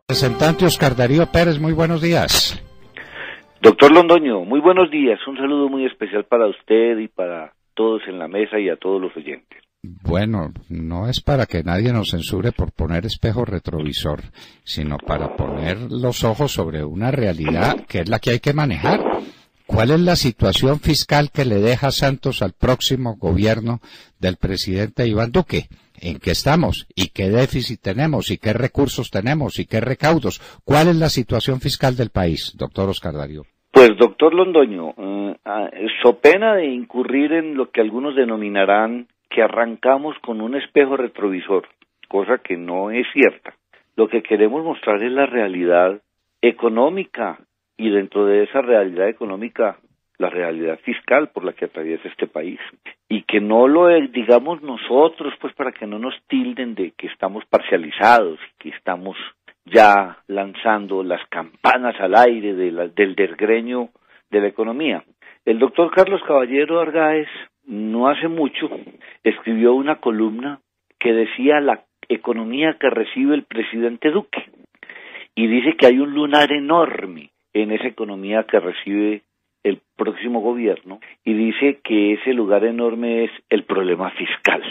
Representante Oscar Darío Pérez, muy buenos días. Doctor Londoño, muy buenos días. Un saludo muy especial para usted y para todos en la mesa y a todos los oyentes. Bueno, no es para que nadie nos censure por poner espejo retrovisor, sino para poner los ojos sobre una realidad que es la que hay que manejar. ¿Cuál es la situación fiscal que le deja Santos al próximo gobierno del presidente Iván Duque? ¿En qué estamos? ¿Y qué déficit tenemos? ¿Y qué recursos tenemos? ¿Y qué recaudos? ¿Cuál es la situación fiscal del país, doctor Oscar Darío? Pues, doctor Londoño, so pena de incurrir en lo que algunos denominarán que arrancamos con un espejo retrovisor, cosa que no es cierta. Lo que queremos mostrar es la realidad económica y dentro de esa realidad económica, la realidad fiscal por la que atraviesa este país. Y que no lo digamos nosotros, pues para que no nos tilden de que estamos parcializados, que estamos ya lanzando las campanas al aire del desgreño de la economía. El doctor Carlos Caballero Argáez, no hace mucho, escribió una columna que decía la economía que recibe el presidente Duque. Y dice que hay un lunar enorme en esa economía que recibe el próximo gobierno, y dice que ese lugar enorme es el problema fiscal,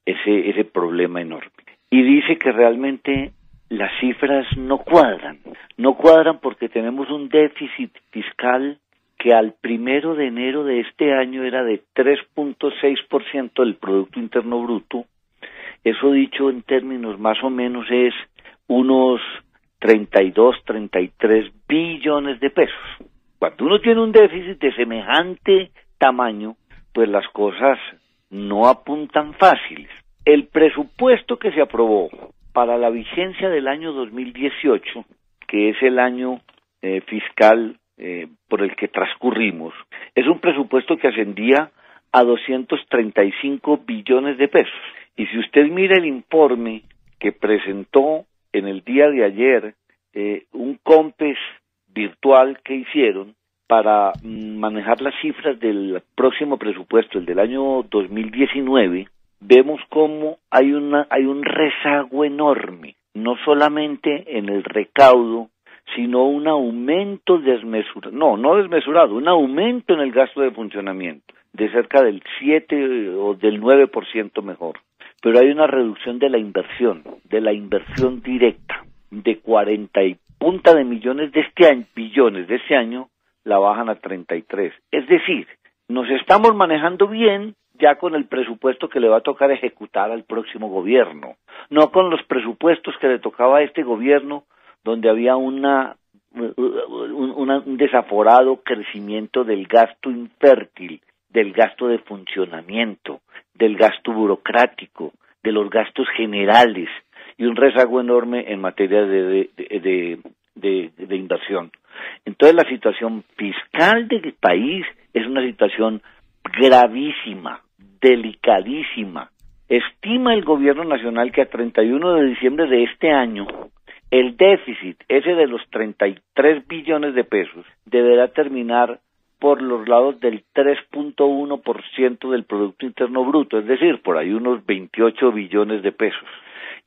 ese problema enorme. Y dice que realmente las cifras no cuadran porque tenemos un déficit fiscal que al 1 de enero de este año era de 3.6% del Producto Interno Bruto. Eso dicho en términos más o menos es unos 32, 33 billones de pesos. Cuando uno tiene un déficit de semejante tamaño, pues las cosas no apuntan fáciles. El presupuesto que se aprobó para la vigencia del año 2018, que es el año fiscal por el que transcurrimos, es un presupuesto que ascendía a 235 billones de pesos. Y si usted mira el informe que presentó en el día de ayer, un COMPES virtual que hicieron para manejar las cifras del próximo presupuesto, el del año 2019, vemos cómo hay un rezago enorme, no solamente en el recaudo, sino un aumento desmesurado, un aumento en el gasto de funcionamiento, de cerca del 7 o del 9% mejor. Pero hay una reducción de la inversión directa, de 40 y punta de millones de este año, billones de este año, la bajan a 33. Es decir, nos estamos manejando bien ya con el presupuesto que le va a tocar ejecutar al próximo gobierno, no con los presupuestos que le tocaba a este gobierno, donde había un desaforado crecimiento del gasto infértil, del gasto de funcionamiento, del gasto burocrático, de los gastos generales, y un rezago enorme en materia de inversión. Entonces la situación fiscal del país es una situación gravísima, delicadísima. Estima el gobierno nacional que a 31 de diciembre de este año, el déficit, ese de los 33 billones de pesos, deberá terminar por los lados del 3.1% del Producto Interno Bruto, es decir, por ahí unos 28 billones de pesos.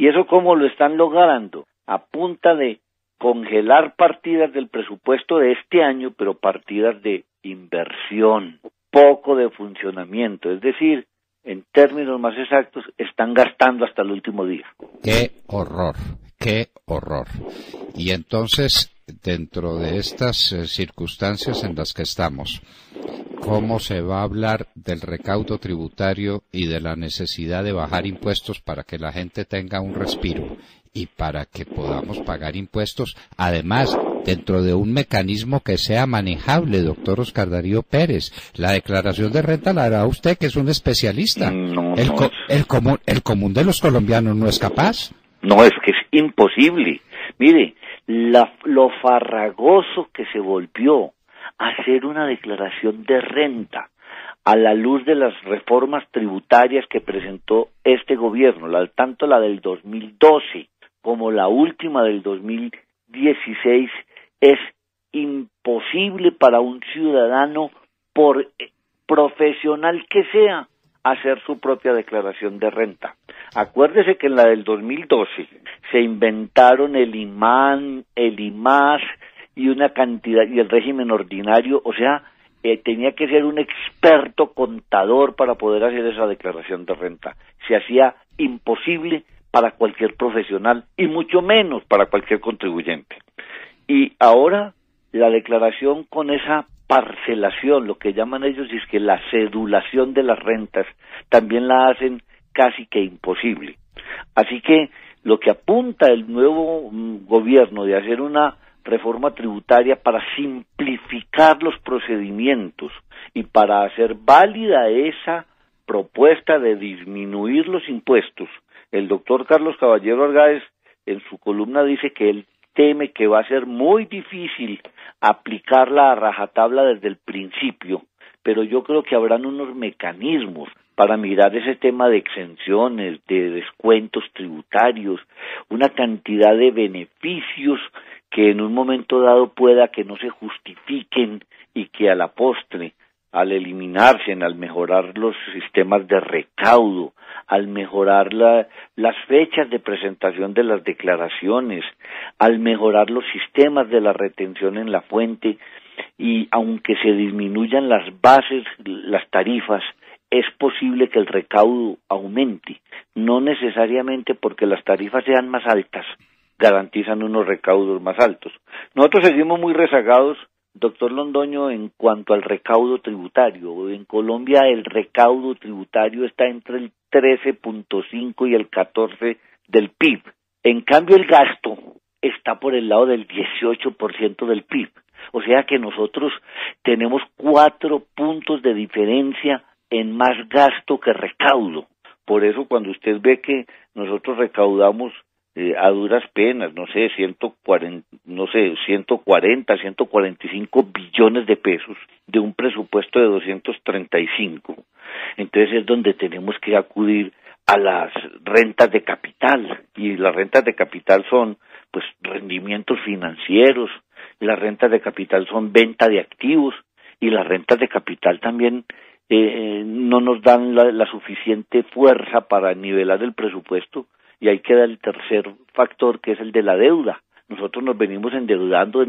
¿Y eso cómo lo están logrando? A punta de congelar partidas del presupuesto de este año, pero partidas de inversión, poco de funcionamiento, es decir, en términos más exactos, están gastando hasta el último día. ¡Qué horror! ¡Qué horror! Y entonces, dentro de estas circunstancias en las que estamos, ¿cómo se va a hablar del recaudo tributario y de la necesidad de bajar impuestos para que la gente tenga un respiro y para que podamos pagar impuestos, además, dentro de un mecanismo que sea manejable, doctor Oscar Darío Pérez? La declaración de renta la hará usted, que es un especialista. El común de los colombianos no es capaz. No, es que es imposible. Mire, lo farragoso que se volvió hacer una declaración de renta a la luz de las reformas tributarias que presentó este gobierno, tanto la del 2012 como la última del 2016, es imposible para un ciudadano, por profesional que sea, hacer su propia declaración de renta. Acuérdese que en la del 2012 se inventaron el IMAN, el IMAS y una cantidad, y el régimen ordinario, o sea, tenía que ser un experto contador para poder hacer esa declaración de renta. Se hacía imposible para cualquier profesional y mucho menos para cualquier contribuyente. Y ahora la declaración con esa parcelación, lo que llaman ellos es que la cedulación de las rentas, también la hacen casi que imposible. Así que lo que apunta el nuevo gobierno de hacer una reforma tributaria para simplificar los procedimientos y para hacer válida esa propuesta de disminuir los impuestos. El doctor Carlos Caballero Argáez en su columna dice que él teme que va a ser muy difícil aplicarla a rajatabla desde el principio, pero yo creo que habrán unos mecanismos para mirar ese tema de exenciones, de descuentos tributarios, una cantidad de beneficios que en un momento dado pueda que no se justifiquen y que a la postre, al eliminarse, al mejorar los sistemas de recaudo, al mejorar las fechas de presentación de las declaraciones, al mejorar los sistemas de la retención en la fuente, y aunque se disminuyan las bases, las tarifas, es posible que el recaudo aumente, no necesariamente porque las tarifas sean más altas, garantizan unos recaudos más altos. Nosotros seguimos muy rezagados, doctor Londoño, en cuanto al recaudo tributario. En Colombia el recaudo tributario está entre el 13.5 y el 14 del PIB. En cambio el gasto está por el lado del 18% del PIB. O sea que nosotros tenemos 4 puntos de diferencia en más gasto que recaudo. Por eso cuando usted ve que nosotros recaudamos a duras penas, 145 billones de pesos de un presupuesto de 235. Entonces es donde tenemos que acudir a las rentas de capital, y las rentas de capital son pues rendimientos financieros, las rentas de capital son venta de activos, y las rentas de capital también no nos dan la suficiente fuerza para nivelar el presupuesto. Y ahí queda el tercer factor, que es el de la deuda. Nosotros nos venimos endeudando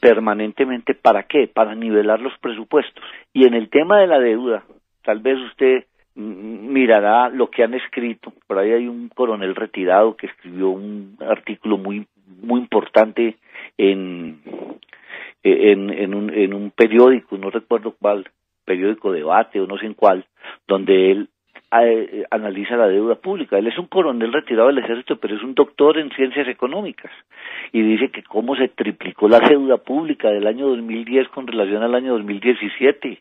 permanentemente. ¿Para qué? Para nivelar los presupuestos. Y en el tema de la deuda, tal vez usted mirará lo que han escrito. Por ahí hay un coronel retirado que escribió un artículo muy importante en un periódico, no recuerdo cuál, periódico Debate o no sé en cuál, donde él analiza la deuda pública. Él es un coronel retirado del ejército, pero es un doctor en ciencias económicas, y dice que cómo se triplicó la deuda pública del año 2010 con relación al año 2017.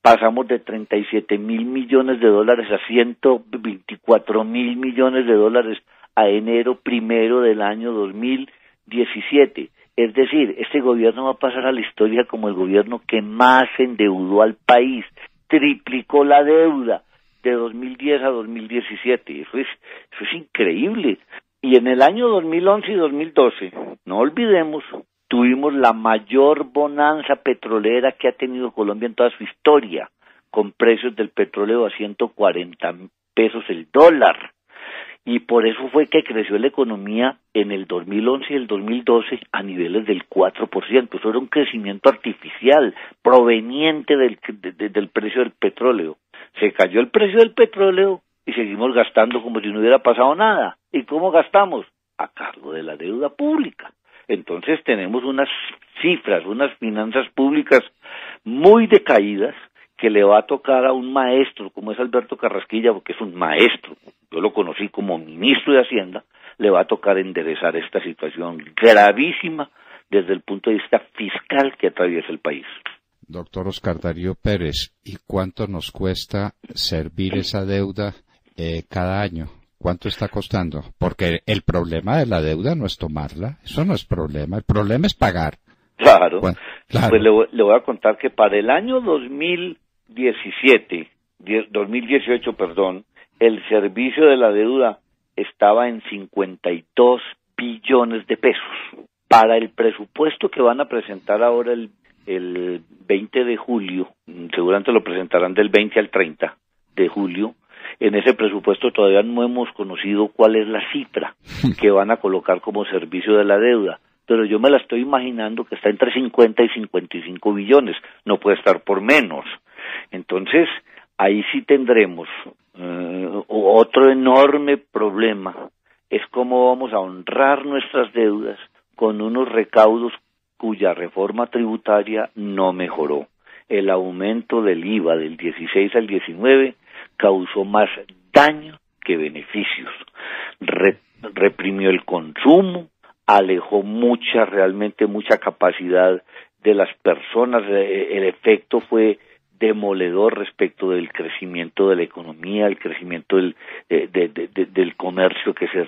Pasamos de 37.000 millones de dólares a 124.000 millones de dólares a enero 1 del año 2017. Es decir, este gobierno va a pasar a la historia como el gobierno que más endeudó al país, triplicó la deuda de 2010 a 2017, eso es increíble. Y en el año 2011 y 2012, no olvidemos, tuvimos la mayor bonanza petrolera que ha tenido Colombia en toda su historia, con precios del petróleo a 140 pesos el dólar. Y por eso fue que creció la economía en el 2011 y el 2012 a niveles del 4%. Eso era un crecimiento artificial proveniente del precio del petróleo. Se cayó el precio del petróleo y seguimos gastando como si no hubiera pasado nada. ¿Y cómo gastamos? A cargo de la deuda pública. Entonces tenemos unas cifras, unas finanzas públicas muy decaídas, que le va a tocar a un maestro como es Alberto Carrasquilla, porque es un maestro, yo lo conocí como ministro de Hacienda, le va a tocar enderezar esta situación gravísima desde el punto de vista fiscal que atraviesa el país. Doctor Oscar Darío Pérez, ¿y cuánto nos cuesta servir esa deuda cada año? ¿Cuánto está costando? Porque el problema de la deuda no es tomarla, eso no es problema, el problema es pagar. Claro, bueno, claro. Pues le voy a contar que para el año 2018, el servicio de la deuda estaba en 52 billones de pesos. Para el presupuesto que van a presentar ahora el 20 de julio, seguramente lo presentarán del 20 al 30 de julio, En ese presupuesto todavía no hemos conocido cuál es la cifra que van a colocar como servicio de la deuda, pero yo me la estoy imaginando que está entre 50 y 55 billones, no puede estar por menos. Entonces, ahí sí tendremos otro enorme problema, es cómo vamos a honrar nuestras deudas con unos recaudos cuya reforma tributaria no mejoró. El aumento del IVA del 16 al 19 causó más daño que beneficios. Reprimió el consumo, alejó realmente mucha capacidad de las personas. El efecto fue demoledor respecto del crecimiento de la economía, el crecimiento del comercio que se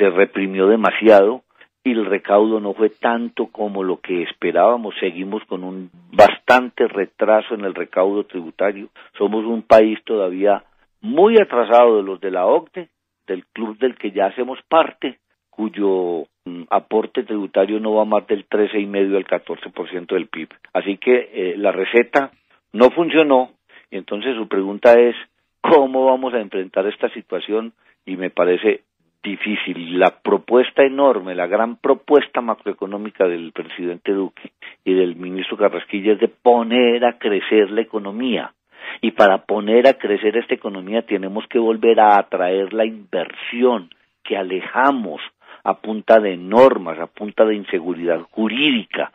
reprimió demasiado, y el recaudo no fue tanto como lo que esperábamos. Seguimos con un bastante retraso en el recaudo tributario. Somos un país todavía muy atrasado de los de la OCDE, del club del que ya hacemos parte, cuyo aporte tributario no va más del 13,5 al 14% del PIB. Así que la receta no funcionó, y entonces su pregunta es ¿cómo vamos a enfrentar esta situación? Y me parece difícil. La propuesta enorme, la gran propuesta macroeconómica del presidente Duque y del ministro Carrasquilla es de poner a crecer la economía. Y para poner a crecer esta economía tenemos que volver a atraer la inversión que alejamos a punta de normas, a punta de inseguridad jurídica.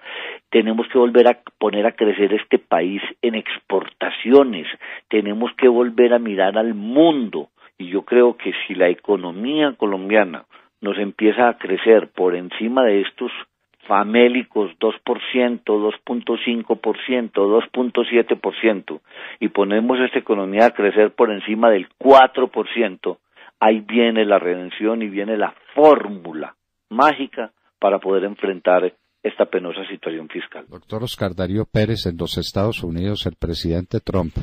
Tenemos que volver a poner a crecer este país en exportaciones. Tenemos que volver a mirar al mundo. Y yo creo que si la economía colombiana nos empieza a crecer por encima de estos famélicos 2%, 2.5%, 2.7%, y ponemos esta economía a crecer por encima del 4%, ahí viene la redención y viene la fórmula mágica para poder enfrentar esta penosa situación fiscal. Doctor Oscar Darío Pérez, en los Estados Unidos el presidente Trump,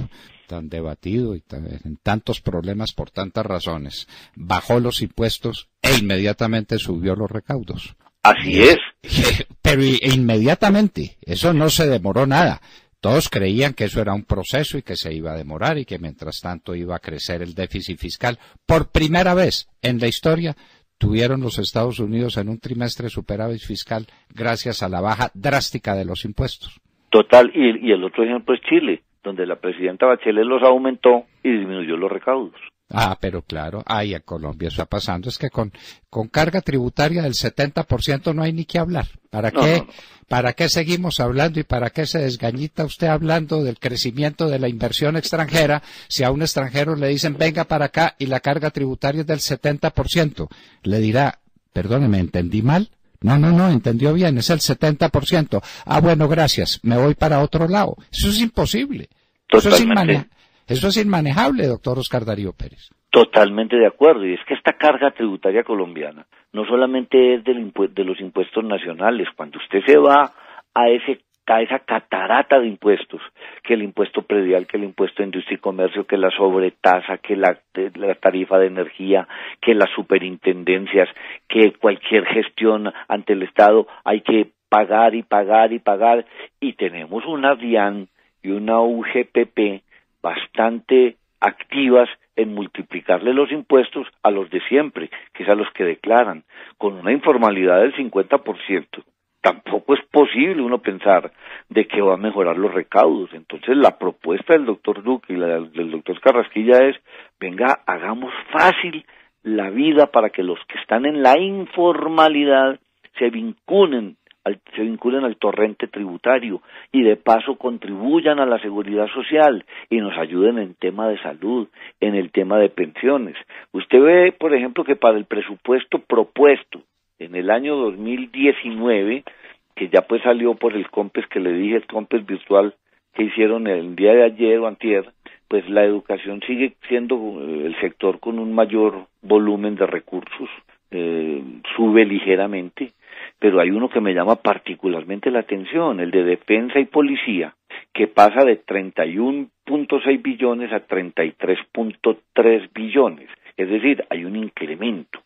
tan debatido y en tantos problemas por tantas razones, bajó los impuestos e inmediatamente subió los recaudos. Así es. Pero inmediatamente, eso no se demoró nada. Todos creían que eso era un proceso y que se iba a demorar y que mientras tanto iba a crecer el déficit fiscal. Por primera vez en la historia tuvieron los Estados Unidos en un trimestre superávit fiscal gracias a la baja drástica de los impuestos. Total, y el otro ejemplo es Chile, donde la presidenta Bachelet los aumentó y disminuyó los recaudos. Ah, pero claro, ahí en Colombia está pasando, es que con carga tributaria del 70% no hay ni que hablar. ¿Para qué seguimos hablando y para qué se desgañita usted hablando del crecimiento de la inversión extranjera si a un extranjero le dicen venga para acá y la carga tributaria es del 70%? Le dirá, perdóneme, ¿entendí mal? No, entendió bien, es el 70%. Ah, bueno, gracias, me voy para otro lado. Eso es imposible. Totalmente. Eso es inmanejable, doctor Oscar Darío Pérez. Totalmente de acuerdo, y es que esta carga tributaria colombiana no solamente es de los impuestos nacionales. Cuando usted se va a esa catarata de impuestos, que el impuesto predial, que el impuesto de industria y comercio, que la sobretasa, que la tarifa de energía, que las superintendencias, que cualquier gestión ante el Estado hay que pagar y pagar y pagar, y tenemos una DIAN y una UGPP bastante activas en multiplicarle los impuestos a los de siempre, que es a los que declaran, con una informalidad del 50%. Tampoco es posible uno pensar de que va a mejorar los recaudos. Entonces la propuesta del doctor Duque y la del doctor Carrasquilla es, venga, hagamos fácil la vida para que los que están en la informalidad se vinculen al torrente tributario y de paso contribuyan a la seguridad social y nos ayuden en tema de salud, en el tema de pensiones. Usted ve, por ejemplo, que para el presupuesto propuesto en el año 2019, que ya pues salió por el COMPES que le dije, el COMPES virtual que hicieron el día de ayer o antier, pues la educación sigue siendo el sector con un mayor volumen de recursos, sube ligeramente, pero hay uno que me llama particularmente la atención, el de defensa y policía, que pasa de 31.6 billones a 33.3 billones, es decir, hay un incremento.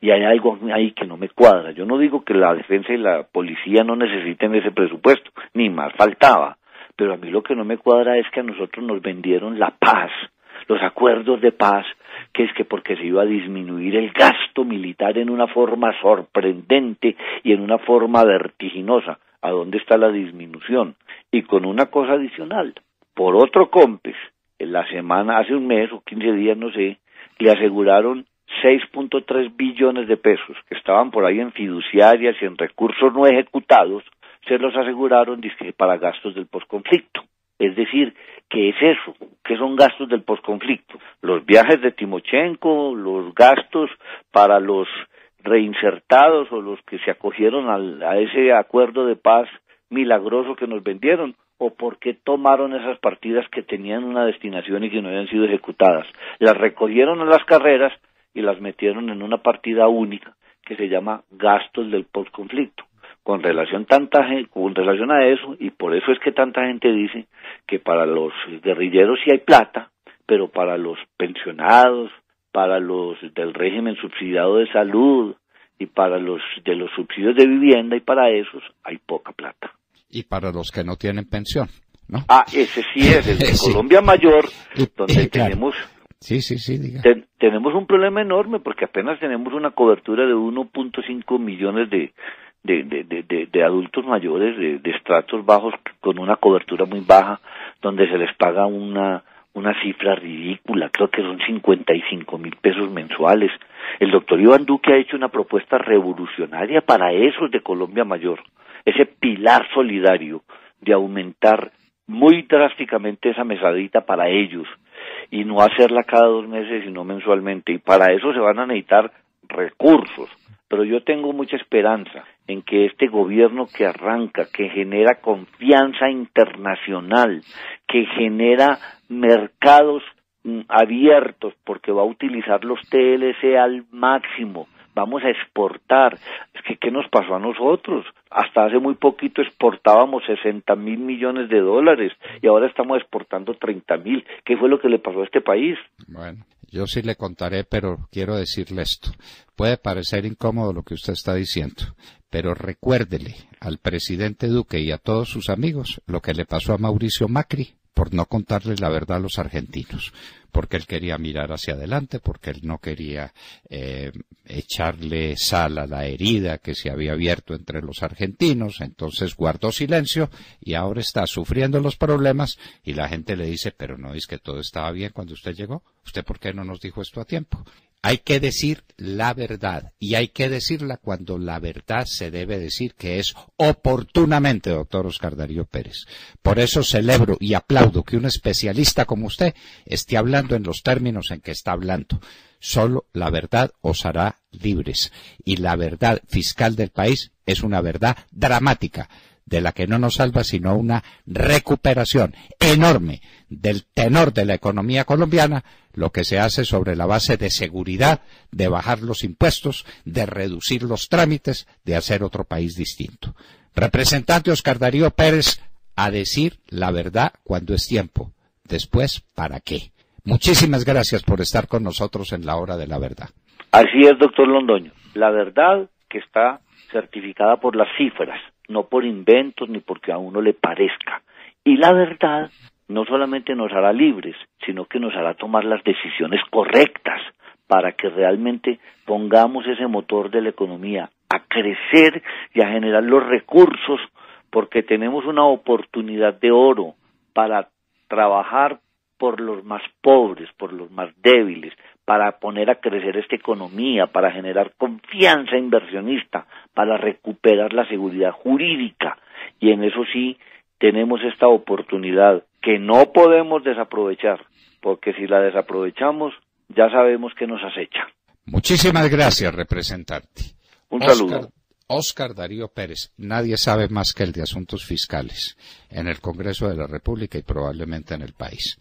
Y hay algo ahí que no me cuadra. Yo no digo que la defensa y la policía no necesiten ese presupuesto, ni más faltaba, pero a mí lo que no me cuadra es que a nosotros nos vendieron la paz, los acuerdos de paz, que es que porque se iba a disminuir el gasto militar en una forma sorprendente y en una forma vertiginosa. ¿A dónde está la disminución? Y con una cosa adicional, por otro COMPES, en la semana, hace un mes o 15 días, no sé, le aseguraron 6.3 billones de pesos que estaban por ahí en fiduciarias y en recursos no ejecutados, se los aseguraron dizque para gastos del posconflicto. Es decir, ¿qué es eso? ¿Qué son gastos del posconflicto? Los viajes de Timochenko, los gastos para los reinsertados o los que se acogieron a ese acuerdo de paz milagroso que nos vendieron, o por qué tomaron esas partidas que tenían una destinación y que no habían sido ejecutadas. Las recogieron en las carreras y las metieron en una partida única que se llama gastos del posconflicto. Con relación a eso, y por eso es que tanta gente dice que para los guerrilleros sí hay plata, pero para los pensionados, para los del régimen subsidiado de salud y para los de los subsidios de vivienda, y para esos hay poca plata. Y para los que no tienen pensión, ¿no? Ah, ese sí es el de sí. Colombia Mayor, donde claro. Tenemos... Sí, diga. Tenemos un problema enorme porque apenas tenemos una cobertura de 1.5 millones de adultos mayores de estratos bajos con una cobertura muy baja, donde se les paga una cifra ridícula, creo que son 55.000 pesos mensuales. El doctor Iván Duque ha hecho una propuesta revolucionaria para esos de Colombia Mayor, ese pilar solidario de aumentar muy drásticamente esa mesadita para ellos y no hacerla cada 2 meses sino mensualmente, y para eso se van a necesitar recursos. Pero yo tengo mucha esperanza en que este gobierno que arranca, que genera confianza internacional, que genera mercados abiertos, porque va a utilizar los TLC al máximo, vamos a exportar. Es que ¿qué nos pasó a nosotros? Hasta hace muy poquito exportábamos 60.000 millones de dólares y ahora estamos exportando 30.000. ¿Qué fue lo que le pasó a este país? Bueno, yo sí le contaré, pero quiero decirle esto. Puede parecer incómodo lo que usted está diciendo, pero recuérdele al presidente Duque y a todos sus amigos lo que le pasó a Mauricio Macri por no contarles la verdad a los argentinos, porque él quería mirar hacia adelante, porque él no quería echarle sal a la herida que se había abierto entre los argentinos, entonces guardó silencio y ahora está sufriendo los problemas y la gente le dice, pero no es que todo estaba bien cuando usted llegó, ¿usted por qué no nos dijo esto a tiempo? Hay que decir la verdad, y hay que decirla cuando la verdad se debe decir, que es oportunamente, doctor Óscar Darío Pérez. Por eso celebro y aplaudo que un especialista como usted esté hablando en los términos en que está hablando. Solo la verdad os hará libres, y la verdad fiscal del país es una verdad dramática, de la que no nos salva sino una recuperación enorme del tenor de la economía colombiana, lo que se hace sobre la base de seguridad, de bajar los impuestos, de reducir los trámites, de hacer otro país distinto. Representante Óscar Darío Pérez, a decir la verdad cuando es tiempo. Después, ¿para qué? Muchísimas gracias por estar con nosotros en la hora de la verdad. Así es, doctor Londoño. La verdad que está certificada por las cifras, no por inventos ni porque a uno le parezca. Y la verdad no solamente nos hará libres, sino que nos hará tomar las decisiones correctas para que realmente pongamos ese motor de la economía a crecer y a generar los recursos, porque tenemos una oportunidad de oro para trabajar por los más pobres, por los más débiles, para poner a crecer esta economía, para generar confianza inversionista, para recuperar la seguridad jurídica. Y en eso sí tenemos esta oportunidad que no podemos desaprovechar, porque si la desaprovechamos ya sabemos que nos acecha. Muchísimas gracias, representante. Un saludo. Óscar Darío Pérez, nadie sabe más que él de asuntos fiscales en el Congreso de la República y probablemente en el país.